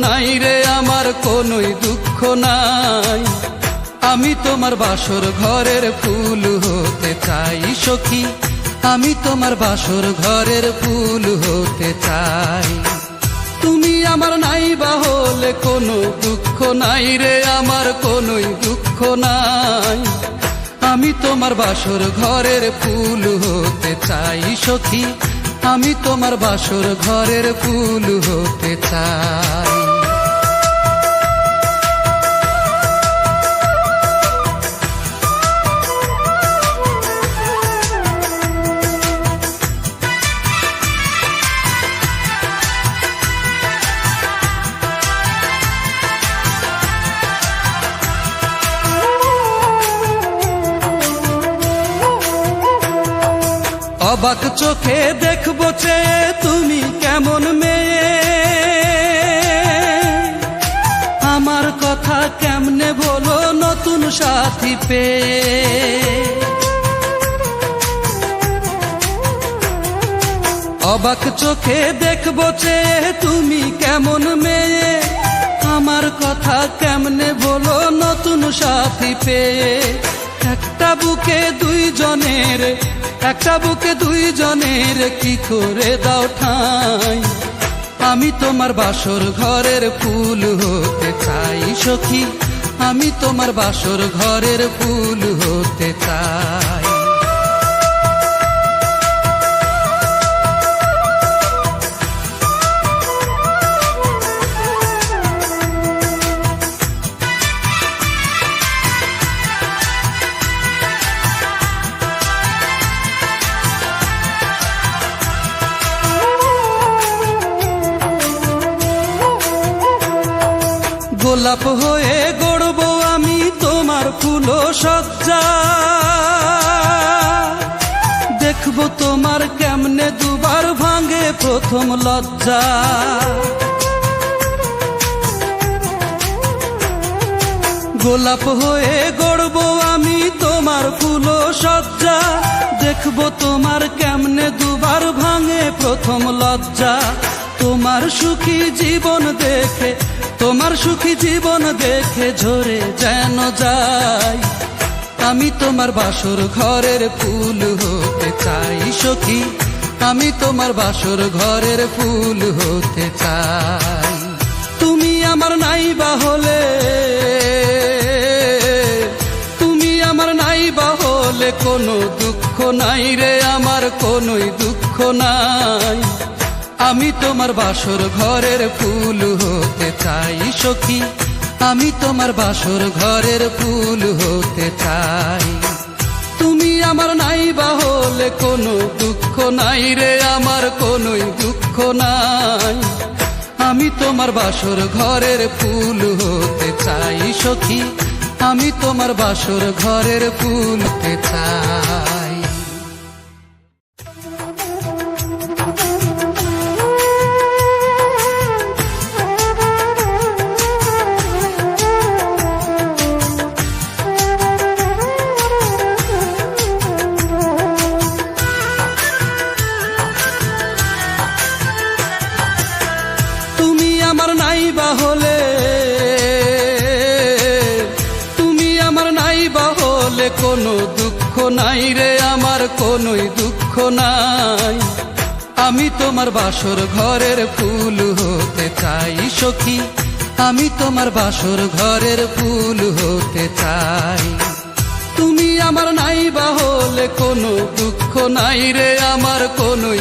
নাই রে আমার কোনোই দুঃখ নাই। আমি তোমার বাসর ঘরের ফুল হতে চাই সখী, আমি তোমার বাসর ঘরের ফুল হতে চাই। তুমি আমার নাইবা হলে কোনো দুঃখ নাই রে আমার কোনোই দুঃখ নাই। আমি তোমার বাসর ঘরের ফুল হতে চাই সখী, আমি তোমার বাসর ঘরের ফুল হতে চাই। অবাক চোখে দেখবো চেয়ে তুমি কেমন মেয়ে, আমার কথা কেমনে বলো নতুন সাথী পেয়ে। অবাক চোখে দেখবো চেয়ে তুমি কেমন মেয়ে, আমার কথা কেমনে বলো নতুন সাথী পেয়ে। একটা বুকে দুইজনের, একটা বুকে দুইজনের কি করে দাও ঠাঁই। আমি তোমার বাসর ঘরের ফুল হতে চাই সখী, আমি তোমার বাসর ঘরের ফুল হতে চাই। গোলাপ হয়ে গড়ব আমি তোমার ফুল সজ্জা, দেখব তোমার কেমনে দুবার ভাঙে প্রথম লজ্জা। গোলাপ হয়ে গড়ব আমি তোমার ফুল সজ্জা, দেখব তোমার কেমনে দুবার ভাঙে প্রথম লজ্জা। তোমার সুখী জীবন দেখে, তোমার সুখী জীবন দেখে ঝরে যেন যাই। আমি তোমার বাসর ঘরের ফুল হতে চাই সখী, আমি তোমার বাসর ঘরের ফুল হতে চাই। তুমি আমার নাইবা হলে, তুমি আমার নাইবা হলে কোনো দুঃখ নাই রে আমার কোনোই দুঃখ নাই। আমি তোমার বাসর ঘরের ফুল হতে চাই সখী, আমি তোমার বাসর ঘরের ফুল হতে চাই। তুমি আমার নাইবা হলে কোনো দুঃখ নাই রে আমার কোনোই দুঃখ নাই। আমি তোমার বাসর ঘরের ফুল হতে চাই সখী, আমি তোমার বাসর ঘরের ফুল হতে চাই। আমার নাইবা হলে, তুমি আমার নাইবা হলে কোনো দুঃখ নাই রে আমার কোনোই দুঃখ নাই। আমি তোমার বাসর ঘরের ফুল হতে চাই সখী, আমি তোমার বাসর ঘরের ফুল হতে চাই। তুমি আমার নাইবা হলে কোনো দুঃখ নাই রে আমার কোনোই